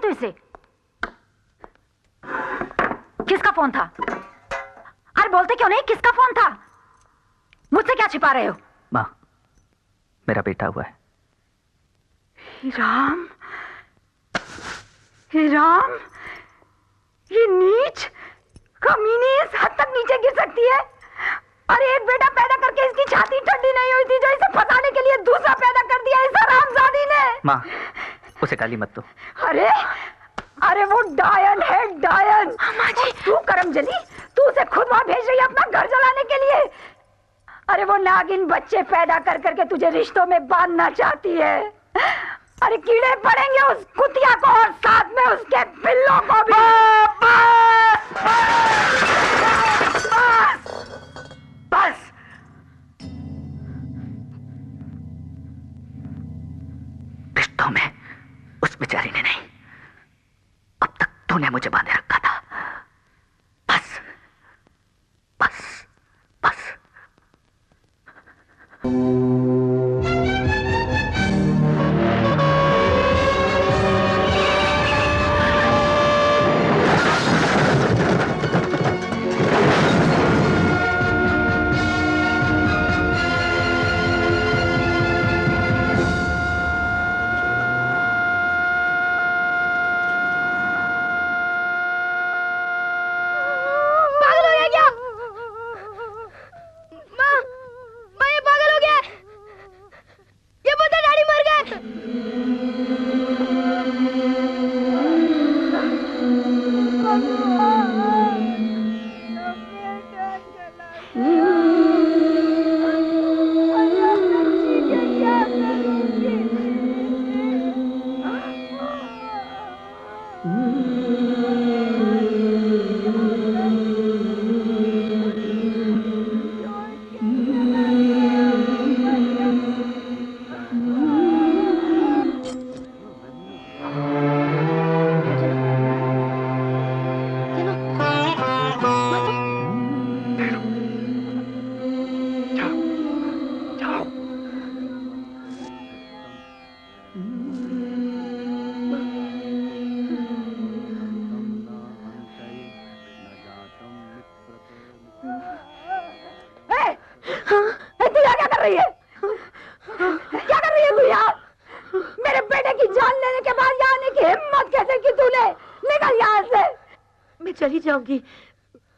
तू इसे? किसका फोन था? अरे बोलते क्यों नहीं, किसका फोन था? मुझसे क्या छिपा रहे हो? माँ, मेरा बेटा हुआ है। राम, हे राम, ये नीच कमीनी इस हद तक नीचे गिर सकती है? अरे एक बेटा पैदा करके इसकी छाती ठंडी नहीं हुई थी जो इसे फंसाने के लिए दूसरा पैदा कर दिया इस हरामजादी ने। माँ, उसे गाली मत दो। अरे अरे वो डायन है, डायन। अम्मा जी, तू करमजली, तू उसे खुद वहां भेज रही है अपना घर जलाने के लिए। अरे वो नागिन बच्चे पैदा कर करके तुझे रिश्तों में बांधना चाहती है। अरे कीड़े पड़ेंगे उस कुतिया को और साथ में उसके पिल्लों को भी। बस रिश्तों में उस बेचारी ने नहीं, अब तक तूने मुझे बांधे रखा था। बस बस बस।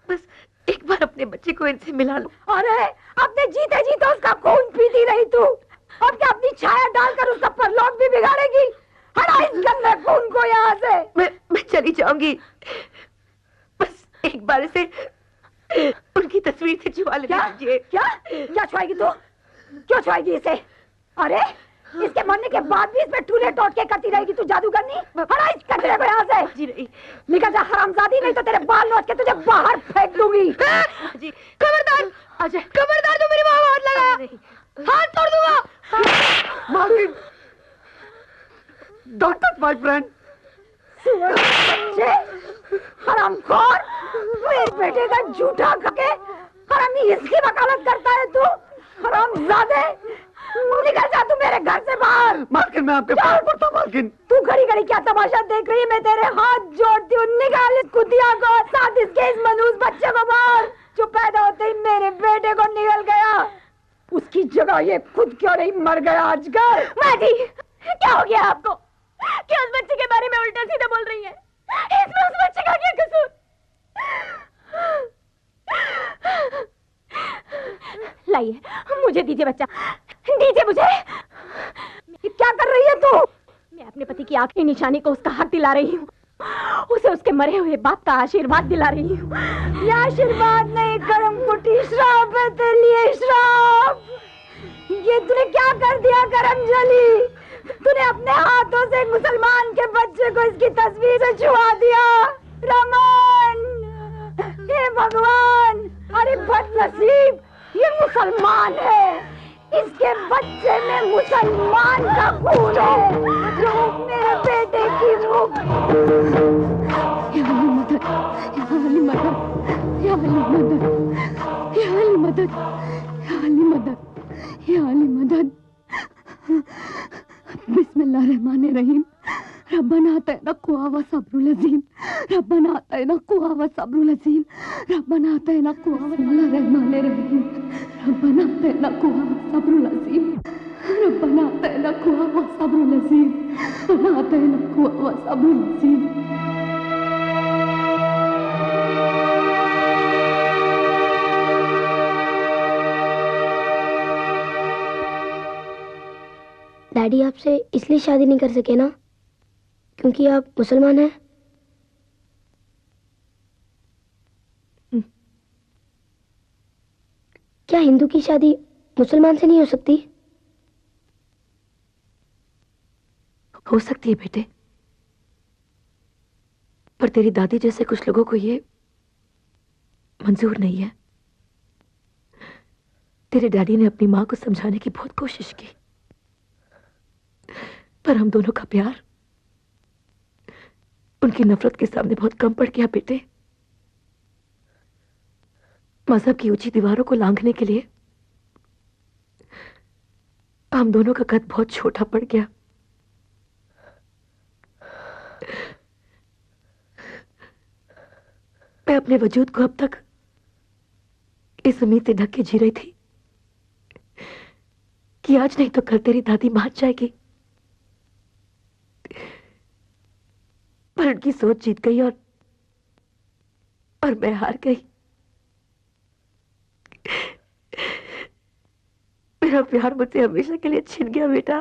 बस एक बार अपने बच्चे को इनसे मिला लो। अरे अपने जीते जीते उसका खून पीती रही तू, अब क्या अपनी छाया डालकर उसका परलोक भी बिगाड़ेगी? हटा इस गंदे खून को यहाँ से। मैं चली जाऊंगी, बस एक बार इसे उनकी तस्वीर से छुआ लेने दीजिए। क्या क्या छुआएगी तू? क्यों छुआएगी इसे? अरे इसके मरने के बाद भी इसमें टूले टोट के करती रहेगी तू जादूगरनी? हटा इस कचरे को यहाँ से। जी नहीं, निकल जा हरामजादी, नहीं तो तेरे बाल नोच के तुझे बाहर फेंक दूंगी। जी खबरदार, अजय खबरदार, तू मेरी माँ को हाथ लगा, हाथ तोड़ दूंगा। मालकिन, डोंट टच माय फ्रेंड। बच्चे हरामखोर, मेरे बेटे का झूठा खके हरामी इसकी वकालत करता है तू? हरामजादे, निकल जा तू मेरे घर से बाहर। मालकिन मैं आपके पैर पड़ता हूं मालकिन। तू घड़ी घड़ी क्या तमाशा देख रही है? मैं तेरे हाथ जोड़ती हूँ, निकाल इस कुतिया को, साथ इसके इस मनूस बच्चे को बाहर जो पैदा होते ही मेरे बेटे को निकल गया। उसकी जगह ये खुद क्यों नहीं मर गया आजकल? माँ जी, क्या हो गया आपको? क्या उस बच्चे के बारे में उल्टा सीधा बोल रही है? इसमें उस बच्चे का क्या कसूर? लाइए, मुझे दीजिए बच्चा, दीजिए मुझे। क्या कर रही है तू? मैं अपने पति की आखिरी निशानी को उसका हक दिला रही हूँ, उसे उसके मरे हुए बाप का आशीर्वाद दिला रही हूँ। ये आशीर्वाद नहीं, कर्म कुटी श्राप है तेरे लिए, श्राप। ये तूने क्या कर दिया करमजली? तूने अपने हाथों से मुसलमान के बच्चे को इसकी तस्वीर से छुआ दिया। रमन, हे भगवान, अरे बदनसीब, ये मुसलमान है, इसके बच्चे में मुसलमान का खून है जो मेरे बेटे की मुख। या अली मदद, या अली मदद, या अली मदद, या अली मदद, या अली मदद, या अली मदद। बिस्मिल्लाहिर्रहमानिर्रहीम। रब्बना आतना कुवा सब्रुल अज़ीम, रब्बना आतना कुवा सब्रुल अज़ीम, रब्बना आतना कुवा रहमानिर रहीम, रब्बना आतना कुवा सब्रुल अज़ीम, रब्बना आतना कुवा सब्रुल अज़ीम, रब्बना आतना कुवा सब्रुल अज़ीम। डैडी आपसे इसलिए शादी नहीं कर सके ना क्योंकि आप मुसलमान हैं? क्या हिंदू की शादी मुसलमान से नहीं हो सकती? हो सकती है बेटे, पर तेरी दादी जैसे कुछ लोगों को ये मंजूर नहीं है। तेरे डैडी ने अपनी मां को समझाने की बहुत कोशिश की, पर हम दोनों का प्यार उनकी नफरत के सामने बहुत कम पड़ गया बेटे। मजहब की ऊंची दीवारों को लांघने के लिए हम दोनों का कद बहुत छोटा पड़ गया। मैं अपने वजूद को अब तक इस उम्मीद से ढक के जी रही थी कि आज नहीं तो कल तेरी दादी मान जाएगी, पर उनकी सोच जीत गई और मैं हार गई। मेरा प्यार मुझसे हमेशा के लिए छिन गया बेटा।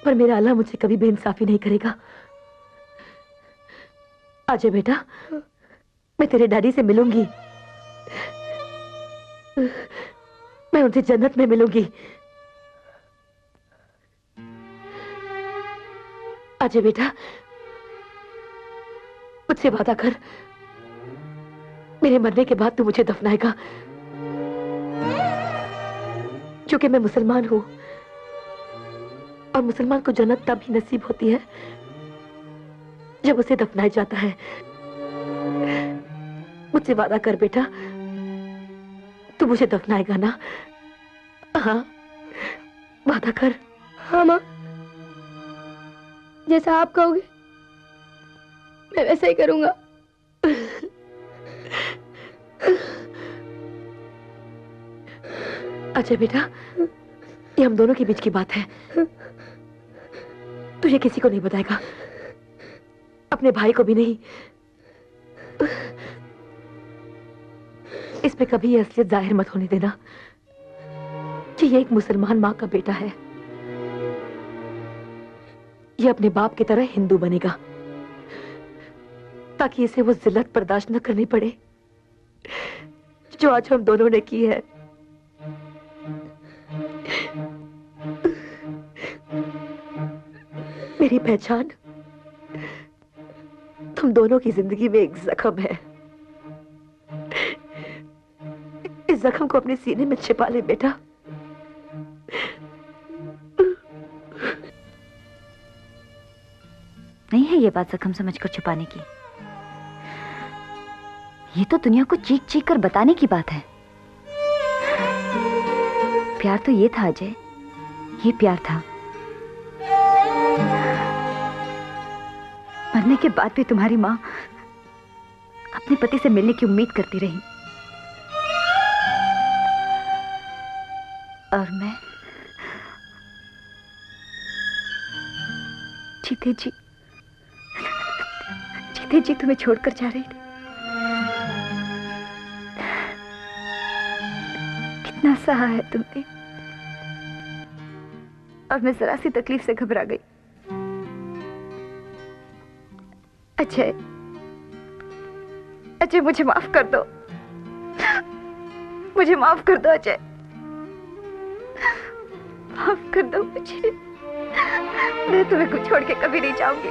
पर मेरा अल्लाह मुझसे कभी बेइंसाफी नहीं करेगा। आजा बेटा, मैं तेरे डैडी से मिलूंगी, मैं उनसे जन्नत में मिलूंगी। आजा बेटा, मुझसे वादा कर, मेरे मरने के बाद तू मुझे दफनाएगा, क्योंकि मैं मुसलमान हूं और मुसलमान को जन्नत तब ही नसीब होती है जब उसे दफनाया जाता है। मुझसे वादा कर बेटा, तू मुझे दफनाएगा ना? हाँ, वादा कर। हाँ माँ, जैसा आप कहोगे मैं वैसा ही करूंगा। अच्छा बेटा, ये हम दोनों के बीच की बात है, तू ये किसी को नहीं बताएगा, अपने भाई को भी नहीं। इसमें कभी ये असलियत जाहिर मत होने देना कि ये एक मुसलमान मां का बेटा है। ये अपने बाप की तरह हिंदू बनेगा ताकि इसे वो जिल्लत बर्दाश्त न करनी पड़े जो आज हम दोनों ने की है। मेरी पहचान तुम दोनों की जिंदगी में एक जख्म है। इस जख्म को अपने सीने में छिपा ले बेटा। नहीं है ये बात जख्म समझकर छुपाने की, ये तो दुनिया को चीख चीख कर बताने की बात है। प्यार तो ये था अजय, ये प्यार था। मरने के बाद भी तुम्हारी मां अपने पति से मिलने की उम्मीद करती रही, और मैं जीते जी तुम्हें छोड़कर जा रही थी। कितना सहा है तुमने, और मैं जरा सी तकलीफ से घबरा गई। अजय मुझे माफ कर दो, मुझे माफ कर दो अजय, माफ कर दो मुझे। मैं तुम्हें छोड़ के कभी नहीं जाऊंगी,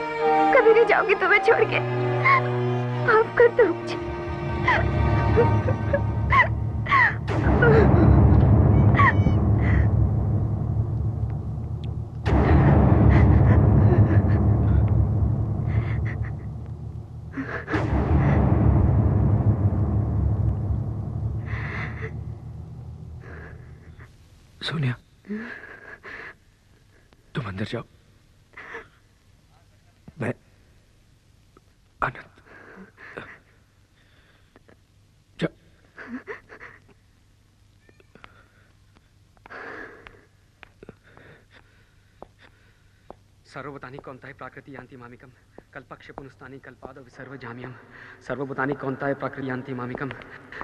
कभी नहीं जाऊंगी तुम्हें छोड़ के। माफ कर दो मुझे। सोनिया, तुम अंदर जाओ, मैं आनंद जा। सर्वभूतानि कौन्ताय प्राकृति यान्ति मामिकं कल्पक्ष पुनस्तानि कल्पादो विसर्व जाम्यम। सर्वभूतानि कौन्ताय प्राकृति यान्ति मामिकं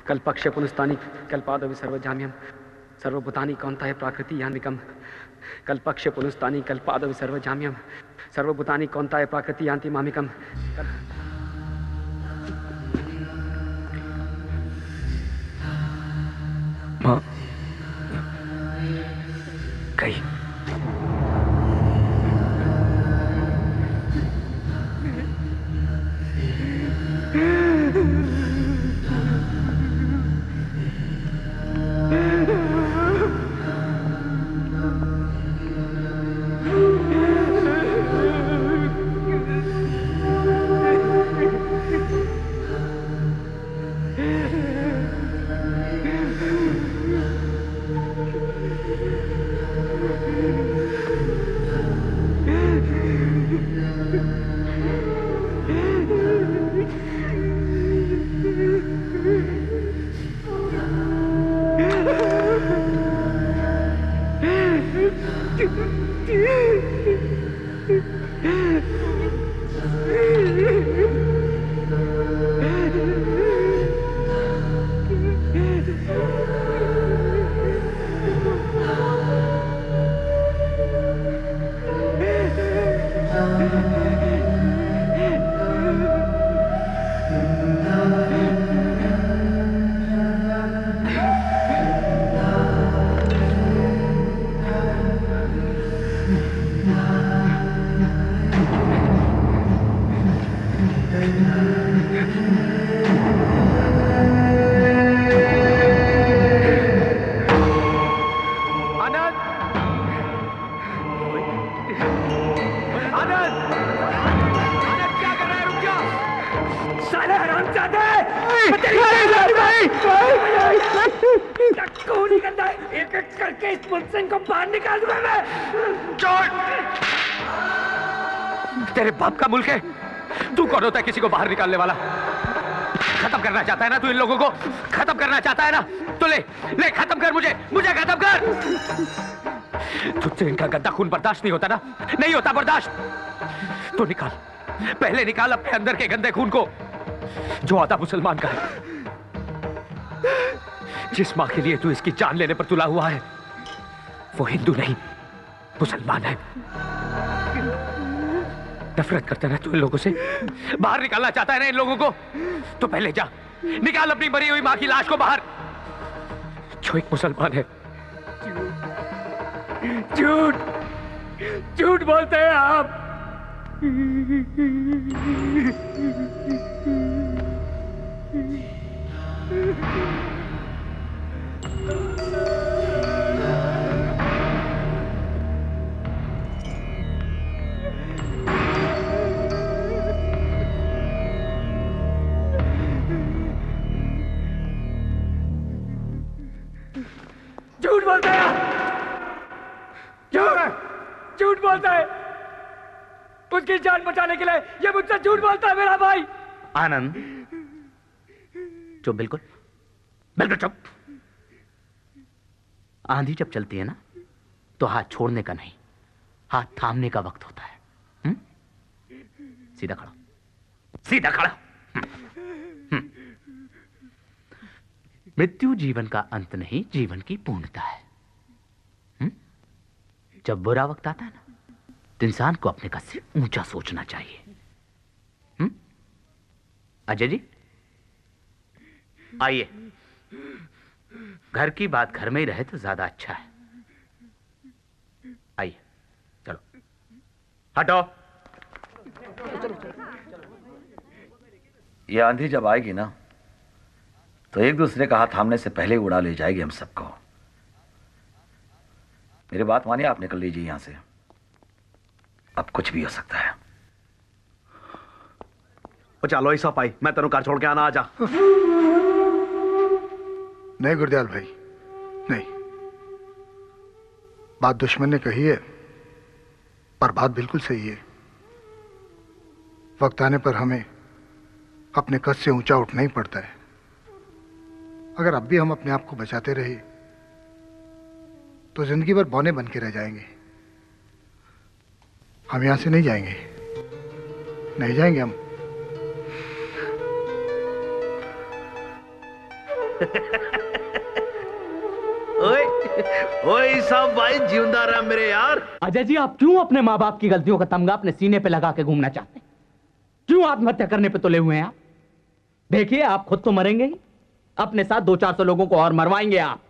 कल्पक्ष पुनस्तानि कल्पादो विसर्व जाम्यम। सर्वभूतानि कौन्ताय प्राकृति यान्तिकं कल्पक्ष पुनस्तानि कल्पादो विसर्व जाम्यम। सर्वभूतानि कौन्ताय प्राकृति यान्ति मामिकं। माँ गई। तेरे बाप का मुल्क है, तू कौन होता है किसी को बाहर निकालने वाला? खत्म करना चाहता है ना तू इन लोगों को? खत्म करना चाहता है ना? तो ले ले खत्म कर, मुझे खत्म कर। तुझसे इनका गंदा खून बर्दाश्त नहीं होता ना? नहीं होता बर्दाश्त तो निकाल, पहले निकाल अपने अंदर के गंदे खून को जो आधा मुसलमान का है। जिस मां के लिए तू इसकी जान लेने पर तुला हुआ है वो हिंदू नहीं मुसलमान है। नफरत करता है तू इन लोगों से, बाहर निकालना चाहता है ना इन लोगों को? तो पहले जा निकाल अपनी मरी हुई मां की लाश को बाहर, जो एक मुसलमान है। झूठ झूठ बोलते हैं आप। झूठ बोलता है, झूठ बोलता है। उसकी जान बचाने के लिए ये मुझसे झूठ बोलता है मेरा भाई। आनंद चुप, बिल्कुल बिल्कुल चुप। आंधी जब चलती है ना तो हाथ छोड़ने का नहीं, हाथ थामने का वक्त होता है। सीधा खड़ा, सीधा खड़ा। मृत्यु जीवन का अंत नहीं, जीवन की पूर्णता है। जब बुरा वक्त आता है ना तो इंसान को अपने कद से ऊंचा सोचना चाहिए। अजय जी आइए, घर की बात घर में ही रहे तो ज्यादा अच्छा है। आइए, चलो हटो। ये आंधी जब आएगी ना तो एक दूसरे का हाथ थामने से पहले उड़ा ले जाएगी हम सबको। मेरी बात मानिए, आप निकल लीजिए यहां से, अब कुछ भी हो सकता है। चलो ऐसा पाई, मैं तेनों कार छोड़ के आना, आजा। नहीं गुरदयाल भाई, नहीं। बात दुश्मन ने कही है, पर बात बिल्कुल सही है। वक्त आने पर हमें अपने कद से ऊंचा उठना ही पड़ता है। अगर अब भी हम अपने आप को बचाते रहे तो जिंदगी भर बौने बन के रह जाएंगे। हम यहां से नहीं जाएंगे, नहीं जाएंगे हम। ओए ओए सब भाई जिंदा रहा मेरे यार। अजय जी, आप क्यों अपने माँ बाप की गलतियों का तमगा अपने सीने पे लगा के घूमना चाहते हैं? क्यों आत्महत्या करने पे तुले हुए हैं आप? देखिए, आप खुद तो मरेंगे ही, अपने साथ 200-400 लोगों को और मरवाएंगे आप।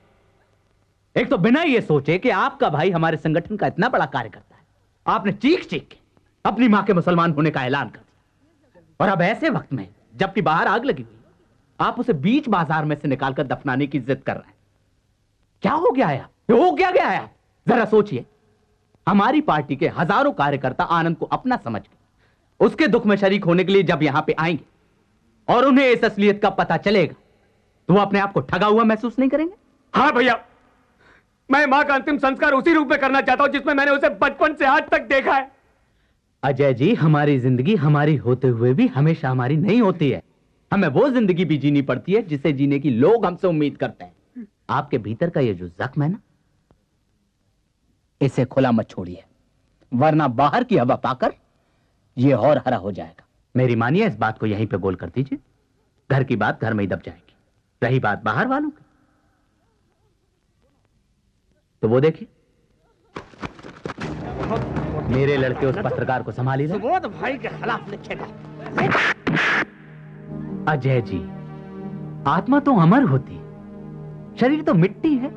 एक तो बिना ये सोचे कि आपका भाई हमारे संगठन का इतना बड़ा कार्य करता है, आपने चीख चीख के अपनी मां के मुसलमान होने का ऐलान कर दिया। और अब ऐसे वक्त में, जबकि बाहर आग लगी हुई, आप उसे बीच बाजार में से निकालकर दफनाने की जिद कर रहे हैं। क्या हो गया है? हो क्या गया है? जरा सोचिए। हमारी पार्टी के हजारों कार्यकर्ता आनंद को अपना समझ के उसके दुख में शरीक होने के लिए जब यहां पे आएंगे और उन्हें इस असलियत का पता चलेगा तो वो अपने आप को ठगा हुआ महसूस नहीं करेंगे? हाँ भैया, मैं मां का अंतिम संस्कार उसी रूप में करना चाहता हूं जिसमें मैंने उसे बचपन से आज तक देखा है। अजय जी, हमारी जिंदगी हमारी होते हुए भी हमेशा हमारी नहीं होती है। हमें वो जिंदगी भी जीनी पड़ती है जिसे जीने की लोग हमसे उम्मीद करते हैं। आपके भीतर का ये जो जख्म है ना, इसे खुला मत छोड़िए, वरना बाहर की हवा पाकर ये और हरा हो जाएगा। मेरी मानिए, इस बात को यहीं पे गोल कर दीजिए। घर की बात घर में ही दब जाएगी। रही बात बाहर वालों की, तो वो देखिए, मेरे लड़के उस पत्रकार को संभाली ना। सुबोध भाई के खिलाफ लिखेगा। अजय जी, आत्मा तो अमर होती, शरीर तो मिट्टी है।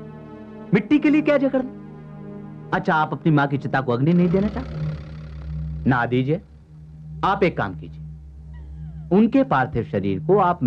मिट्टी के लिए क्या जगड़ना? अच्छा, आप अपनी मां की चिता को अग्नि नहीं देना चाहते? ना दीजिए। आप एक काम कीजिए, उनके पार्थिव शरीर को आप